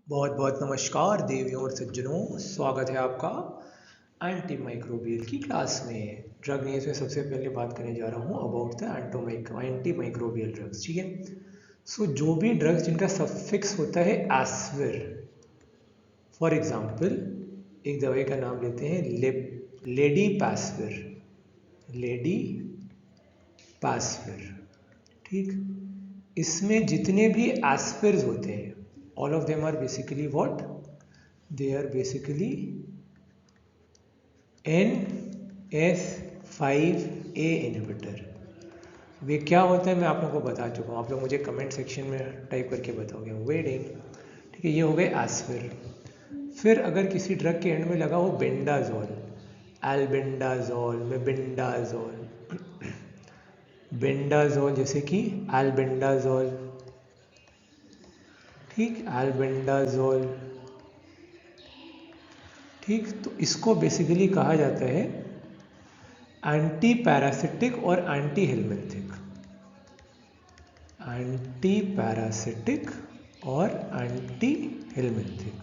बहुत बहुत नमस्कार देवियों और सज्जनों, स्वागत है आपका एंटी माइक्रोबियल की क्लास में। ड्रग न्यूज़ में सबसे पहले बात करने जा रहा हूँ about the anti microbial drugs. ठीक है, सो जो भी ड्रग्स जिनका सफिक्स होता है एस्विर, फॉर एग्जांपल एक दवाई का नाम लेते हैं लेडी पैसविर। लेडी पैसविर, ठीक। इसमें जितने भी एस्पिर्स होते हैं, all of them are basically what, they are basically NS5A inhibitor. वे क्या होता है मैं आप लोगों को बता चुका हूँ, आप लोग मुझे कमेंट सेक्शन में टाइप करके बताओगे। वेटिंग, ठीक है, ये हो गए एस्पिर। फिर अगर किसी ड्रग के एंड में लगा हो बेंडाजोल, एल्बेंडाजोल में बेंडाजोल, बेंडाजोल जैसे कि एल्बेंडाजोल, ठीक, एल्बेंडाजोल, ठीक। तो इसको बेसिकली कहा जाता है एंटी पैरासिटिक और एंटी हेलमिंथिक। एंटी पैरासिटिक और एंटी हेलमिंथिक,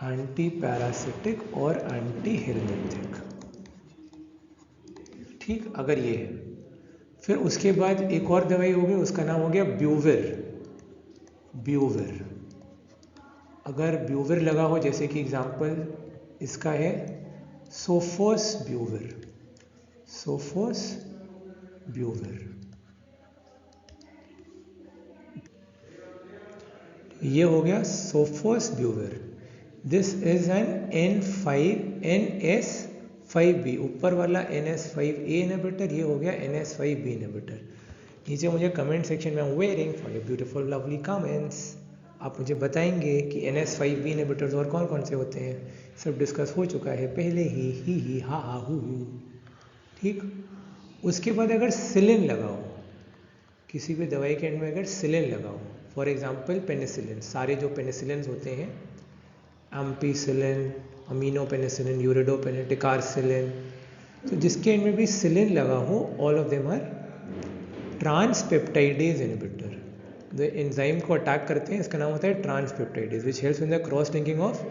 एंटी पैरासिटिक और एंटी हेलमिंथिक, ठीक। अगर ये है, फिर उसके बाद एक और दवाई होगी, उसका नाम हो गया ब्यूविर। ब्यूविर, अगर ब्यूविर लगा हो, जैसे कि एग्जांपल इसका है सोफोस ब्यूविर, सोफोस ब्यूविर, ये हो गया sofosbuvir. This is an NS5B, ऊपर वाला NS5A इनहिबिटर, ये हो गया NS5B इनहिबिटर। नीचे मुझे कमेंट सेक्शन में waiting for your beautiful lovely comments, आप मुझे बताएंगे कि NS5B इनहिबिटर्स और कौन कौन से होते हैं। सब डिस्कस हो चुका है पहले ही हा हा हु, ठीक। उसके बाद अगर सिलिन लगाओ, किसी भी दवाई के एंड में अगर सिलिन लगाओ, फॉर एग्जांपल पेनिसिलिन, सारे जो पेनिसिलिन होते हैं, ampicillin, amino penicillin, ureidopenicillin, ticarcillin, तो जिसके एंड में भी सिलिन लगा हो, all of them are transpeptidase inhibitor. जो एंजाइम को अटैक करते हैं, इसका नाम होता है transpeptidase, which helps in the cross linking of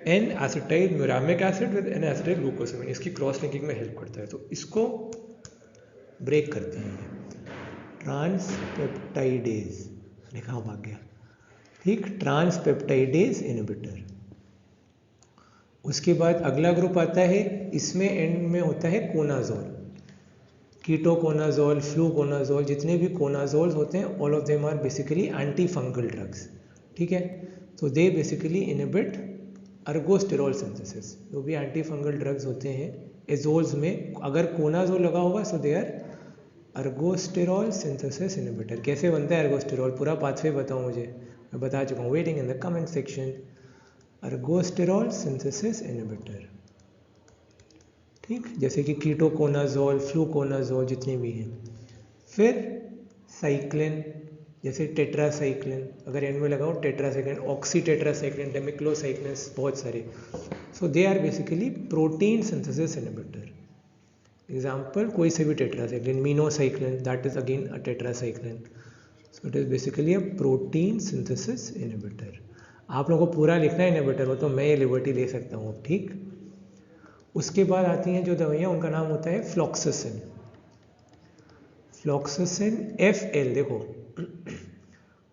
N acetyl muramic acid with N acetyl glucosamine, इसकी क्रॉस लिंकिंग में हेल्प करता है। तो इसको ब्रेक करते हैं, ट्रांसपेप्टाइडेज लिखा हुआ गया, ठीक, ट्रांसपेप्टाइडेज इनहिबिटर। उसके बाद अगला ग्रुप आता है, इसमें एंड में होता है कोनाजोल, कीटोकोनाजोल, फ्लूकोनाजोल, जितने भी कोनाजोल होते हैं, all of them are basically anti fungal drugs, ठीक है। तो they basically inhibit ergosterol synthesis. जो भी एंटी फंगल ड्रग्स होते हैं एजोल्स में, अगर कोनाजोल लगा होगा सो दे आर अर्गोस्टेरॉल सिंथेसिस इनहिबिटर। कैसे बनता है अर्गोस्टेरॉल, पूरा पाथवे बताओ मुझे, मैं बता चुका हूँ, waiting in the comment section. Ergosterol synthesis inhibitor, ठीक, जैसे कि कीटोकोनाजोल, फ्लूकोनाजोल, जितने भी हैं। फिर साइक्लिन, जैसे टेट्रासाइक्लिन, अगर एंड में लगाओ टेट्रासाइक्लिन, ऑक्सी टेट्रासाइक्लिन, डेमिक्लोसाइक्लिन, बहुत सारे। So they are basically protein synthesis inhibitor. Example कोई से भी tetracycline, minocycline, that is again a tetracycline. So it is basically a protein synthesis inhibitor. आप लोगों को पूरा लिखना है इनहिबिटर, वो तो मैं ये लिबर्टी ले सकता हूँ, ठीक। उसके बाद आती हैं जो दवाइयाँ, उनका नाम होता है फ्लॉक्सासिन। फ्लॉक्सासिन FL, देखो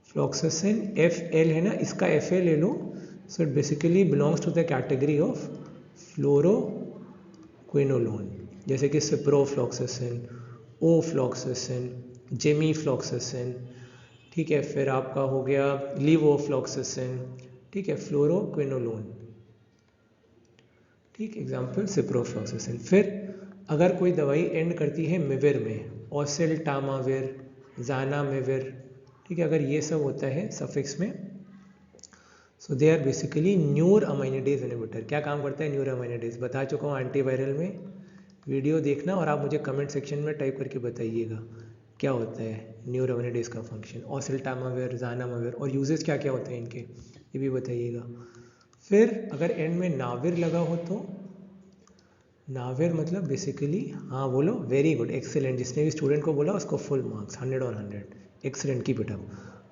फ्लॉक्सासिन FL है ना, इसका FL ले लो। So it basically belongs to the category of fluoroquinolone, जैसे कि सिप्रोफ्लॉक्सासिन, ओफ्लॉक्सासिन, जेमीफ्लॉक्सासिन, ठीक है। फिर आपका हो गया लीवोफ्लॉक्सासिन, ठीक है, फ्लोरोक्विनोलोन, ठीक, एग्जाम्पल सिप्रोफ्लॉक्सासिन। फिर अगर कोई दवाई एंड करती है मिविर में, ओसेल्टामाविर, जानामिविर, ठीक है, अगर ये सब होता है सफिक्स में, so they are basically neuraminidase inhibitor. क्या काम करता है न्यूर अमाइनिडेज, बता चुका हूँ एंटीवायरल में, वीडियो देखना और आप मुझे कमेंट सेक्शन में टाइप करके बताइएगा क्या होता है न्यूर अमाइनिडेज का फंक्शन, ओसेल्टामाविर, जानामिविर, और यूजेस क्या क्या होते हैं इनके, ये भी बताइएगा। फिर अगर एंड में नाविर लगा हो तो, नाविर मतलब बेसिकली, हाँ बोलो, वेरी गुड, एक्सेलेंट, जिसने भी स्टूडेंट को बोला उसको full marks, 100 on 100, excellent, keep it up.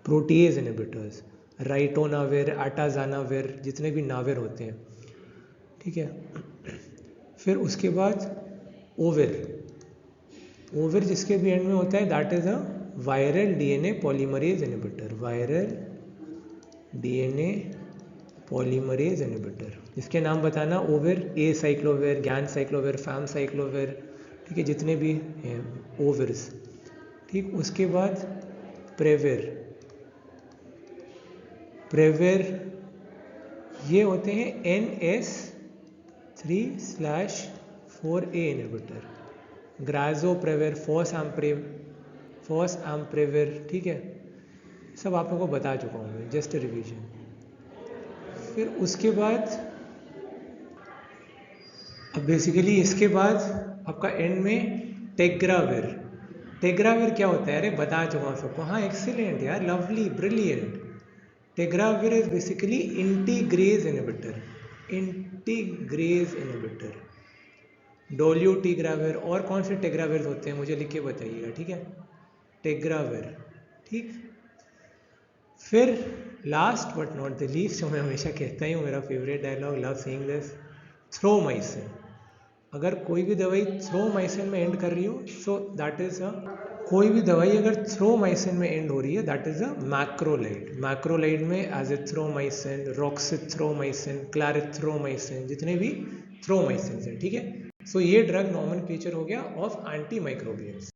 Protease inhibitors, ritonavir, atazanavir, जितने भी नाविर होते हैं, ठीक है। फिर उसके बाद ओविर, ओविर जिसके भी एंड में होता है that is a viral DNA polymerase inhibitor, viral DNA polymerase inhibitor. इसके नाम बताना, ओविर, ए साइक्लोविर, ज्ञान साइक्लोविर, फैम साइक्लोविर, ठीक है, जितने भी हैं ओविर्स, ठीक। उसके बाद प्रेविर, प्रेविर ये होते हैं NS3/4A इनहिबिटर, ग्राजोप्रेविर, फॉसएम्प्रेविर, ठीक है, सब आप लोगों को बता चुका हूँ मैं, जस्ट रिवीजन। फिर उसके बाद अब बेसिकली इसके बाद आपका एंड में टेग्राविर, टेग्राविर क्या होता है, अरे बता चुका हूँ सबको, हाँ एक्सीलेंट यार, lovely, brilliant. Tegravir is basically integrase inhibitor, integrase inhibitor, dolutegravir. और कौन से टेग्राविर होते हैं मुझे लिख के बताइएगा, ठीक है, टेग्राविर, ठीक। फिर last but not the least, जो मैं हमेशा कहता ही हूँ, मेरा favourite dialogue, love saying this, thromycin. अगर कोई भी दवाई थ्रोमाइसिन में एंड कर रही हो, सो दैट इज अ, कोई भी दवाई अगर थ्रोमाइसिन में एंड हो रही है that is a macrolide. Macrolide में एजिथ्रोमाइसिन, रॉक्सिथ्रोमाइसिन, क्लैरिथ्रोमाइसिन, जितने भी थ्रोमाइसिन हैं, ठीक है। सो ये ड्रग नॉमेनक्लेचर हो गया ऑफ एंटी माइक्रोबियल्स।